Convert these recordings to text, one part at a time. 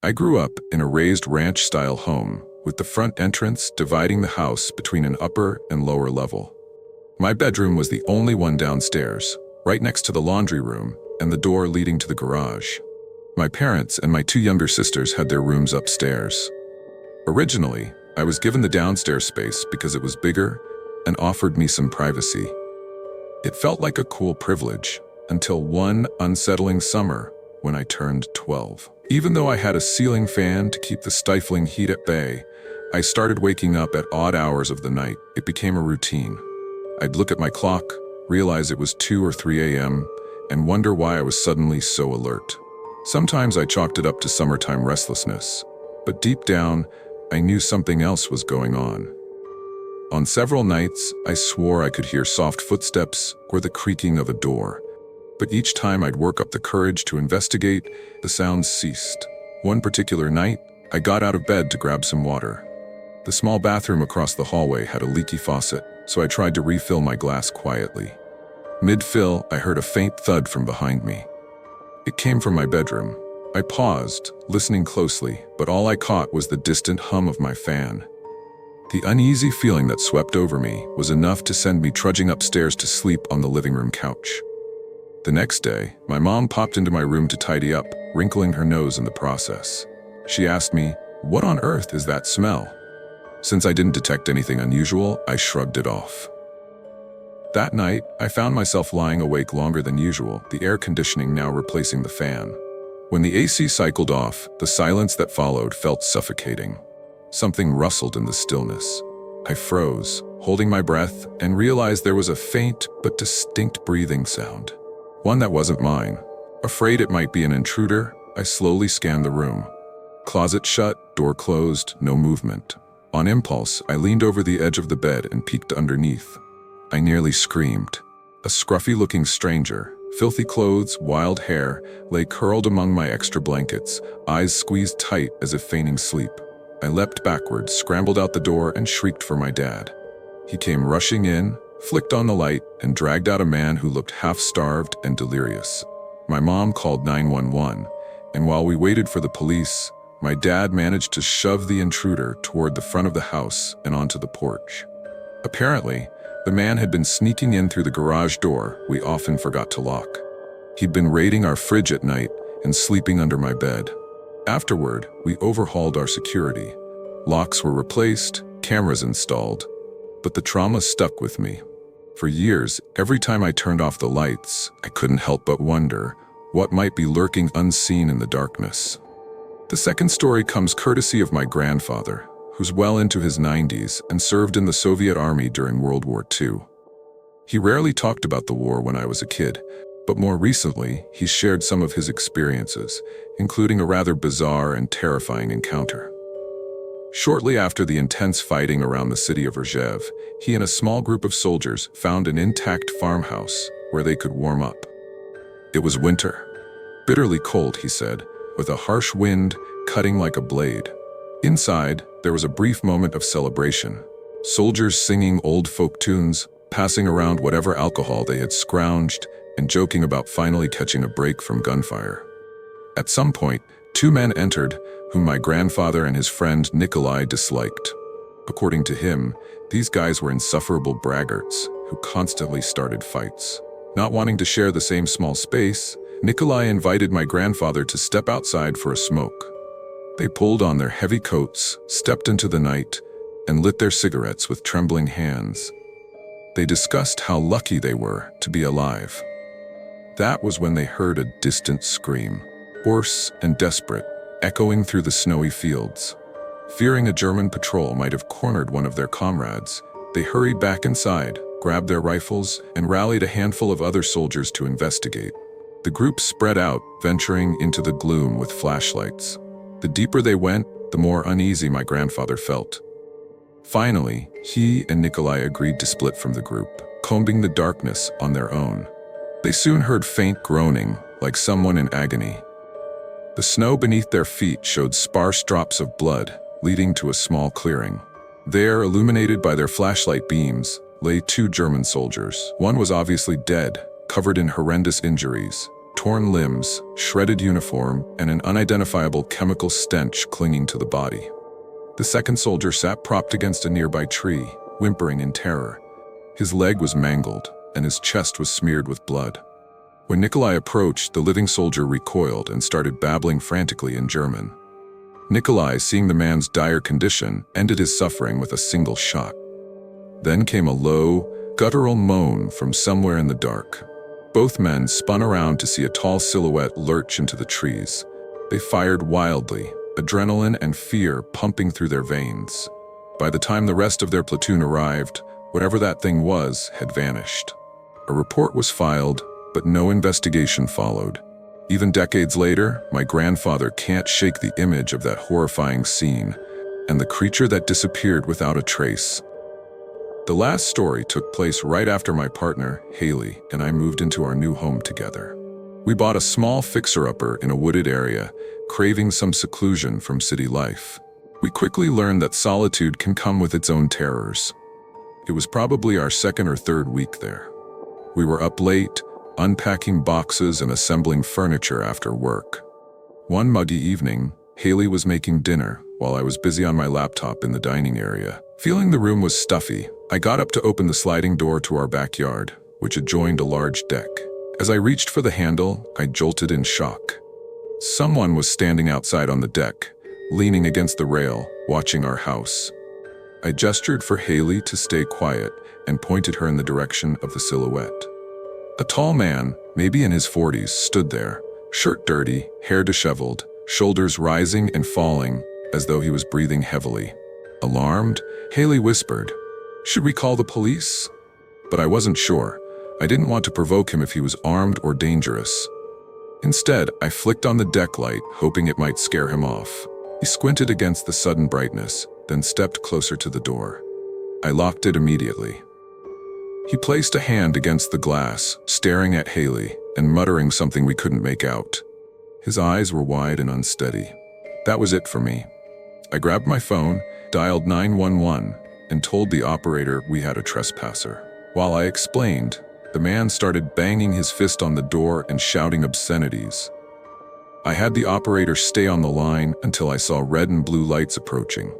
I grew up in a raised ranch-style home, with the front entrance dividing the house between an upper and lower level. My bedroom was the only one downstairs, right next to the laundry room and the door leading to the garage. My parents and my two younger sisters had their rooms upstairs. Originally, I was given the downstairs space because it was bigger and offered me some privacy. It felt like a cool privilege until one unsettling summer when I turned 12. Even though I had a ceiling fan to keep the stifling heat at bay, I started waking up at odd hours of the night. It became a routine. I'd look at my clock, realize it was 2 or 3 a.m., and wonder why I was suddenly so alert. Sometimes I chalked it up to summertime restlessness, but deep down, I knew something else was going on. On several nights, I swore I could hear soft footsteps or the creaking of a door. But each time I'd work up the courage to investigate, the sounds ceased. One particular night, I got out of bed to grab some water. The small bathroom across the hallway had a leaky faucet, so I tried to refill my glass quietly. Mid-fill, I heard a faint thud from behind me. It came from my bedroom. I paused, listening closely, but all I caught was the distant hum of my fan. The uneasy feeling that swept over me was enough to send me trudging upstairs to sleep on the living room couch. The next day, my mom popped into my room to tidy up, wrinkling her nose in the process. She asked me, "What on earth is that smell?" Since I didn't detect anything unusual, I shrugged it off. That night, I found myself lying awake longer than usual, the air conditioning now replacing the fan. When the AC cycled off, the silence that followed felt suffocating. Something rustled in the stillness. I froze, holding my breath, and realized there was a faint but distinct breathing sound. One that wasn't mine. Afraid it might be an intruder, I slowly scanned the room. Closet shut, door closed, no movement. On impulse, I leaned over the edge of the bed and peeked underneath. I nearly screamed. A scruffy-looking stranger, filthy clothes, wild hair, lay curled among my extra blankets, eyes squeezed tight as if feigning sleep. I leapt backwards, scrambled out the door, and shrieked for my dad. He came rushing in, flicked on the light, and dragged out a man who looked half-starved and delirious. My mom called 911, and while we waited for the police, my dad managed to shove the intruder toward the front of the house and onto the porch. Apparently, the man had been sneaking in through the garage door we often forgot to lock. He'd been raiding our fridge at night and sleeping under my bed. Afterward, we overhauled our security. Locks were replaced, cameras installed, but the trauma stuck with me. For years, every time I turned off the lights, I couldn't help but wonder what might be lurking unseen in the darkness. The second story comes courtesy of my grandfather, who's well into his 90s and served in the Soviet Army during World War II. He rarely talked about the war when I was a kid, but more recently, he shared some of his experiences, including a rather bizarre and terrifying encounter. Shortly after the intense fighting around the city of Rzhev, he and a small group of soldiers found an intact farmhouse where they could warm up. It was winter. Bitterly cold, he said, with a harsh wind cutting like a blade. Inside, there was a brief moment of celebration. Soldiers singing old folk tunes, passing around whatever alcohol they had scrounged, and joking about finally catching a break from gunfire. At some point, 2 men entered, whom my grandfather and his friend Nikolai disliked. According to him, these guys were insufferable braggarts who constantly started fights. Not wanting to share the same small space, Nikolai invited my grandfather to step outside for a smoke. They pulled on their heavy coats, stepped into the night, and lit their cigarettes with trembling hands. They discussed how lucky they were to be alive. That was when they heard a distant scream, hoarse and desperate, echoing through the snowy fields. Fearing a German patrol might have cornered one of their comrades, they hurried back inside, grabbed their rifles, and rallied a handful of other soldiers to investigate. The group spread out, venturing into the gloom with flashlights. The deeper they went, the more uneasy my grandfather felt. Finally, he and Nikolai agreed to split from the group, combing the darkness on their own. They soon heard faint groaning, like someone in agony. The snow beneath their feet showed sparse drops of blood, leading to a small clearing. There, illuminated by their flashlight beams, lay 2 German soldiers. One was obviously dead, covered in horrendous injuries, torn limbs, shredded uniform, and an unidentifiable chemical stench clinging to the body. The second soldier sat propped against a nearby tree, whimpering in terror. His leg was mangled, and his chest was smeared with blood. When Nikolai approached, the living soldier recoiled and started babbling frantically in German. Nikolai, seeing the man's dire condition, ended his suffering with a single shot. Then came a low, guttural moan from somewhere in the dark. Both men spun around to see a tall silhouette lurch into the trees. They fired wildly, adrenaline and fear pumping through their veins. By the time the rest of their platoon arrived, whatever that thing was had vanished. A report was filed, but no investigation followed. Even decades later, my grandfather can't shake the image of that horrifying scene and the creature that disappeared without a trace. The last story took place right after my partner, Haley, and I moved into our new home together. We bought a small fixer-upper in a wooded area, craving some seclusion from city life. We quickly learned that solitude can come with its own terrors. It was probably our second or third week there. We were up late, unpacking boxes and assembling furniture after work. One muggy evening, Haley was making dinner while I was busy on my laptop in the dining area. Feeling the room was stuffy, I got up to open the sliding door to our backyard, which adjoined a large deck. As I reached for the handle, I jolted in shock. Someone was standing outside on the deck, leaning against the rail, watching our house. I gestured for Haley to stay quiet and pointed her in the direction of the silhouette. A tall man, maybe in his 40s, stood there, shirt dirty, hair disheveled, shoulders rising and falling as though he was breathing heavily. Alarmed, Haley whispered, "Should we call the police?" But I wasn't sure. I didn't want to provoke him if he was armed or dangerous. Instead, I flicked on the deck light, hoping it might scare him off. He squinted against the sudden brightness, then stepped closer to the door. I locked it immediately. He placed a hand against the glass, staring at Haley and muttering something we couldn't make out. His eyes were wide and unsteady. That was it for me. I grabbed my phone, dialed 911, and told the operator we had a trespasser. While I explained, the man started banging his fist on the door and shouting obscenities. I had the operator stay on the line until I saw red and blue lights approaching.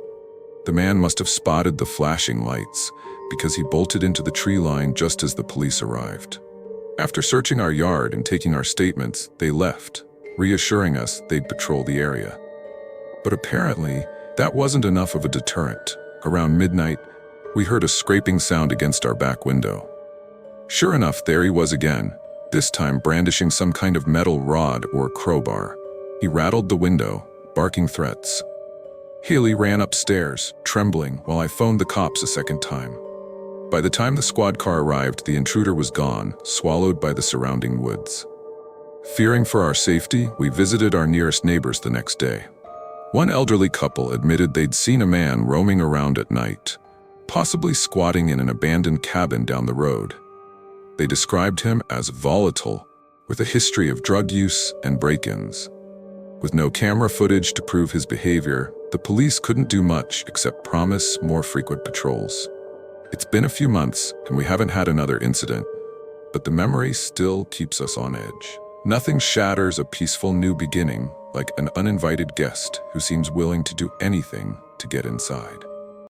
The man must have spotted the flashing lights, because he bolted into the tree line just as the police arrived. After searching our yard and taking our statements, they left, reassuring us they'd patrol the area. But apparently, that wasn't enough of a deterrent. Around midnight, we heard a scraping sound against our back window. Sure enough, there he was again, this time brandishing some kind of metal rod or crowbar. He rattled the window, barking threats. Haley ran upstairs, trembling, while I phoned the cops a second time. By the time the squad car arrived, the intruder was gone, swallowed by the surrounding woods. Fearing for our safety, we visited our nearest neighbors the next day. One elderly couple admitted they'd seen a man roaming around at night, possibly squatting in an abandoned cabin down the road. They described him as volatile, with a history of drug use and break-ins. With no camera footage to prove his behavior, the police couldn't do much except promise more frequent patrols. It's been a few months, and we haven't had another incident, but the memory still keeps us on edge. Nothing shatters a peaceful new beginning like an uninvited guest who seems willing to do anything to get inside.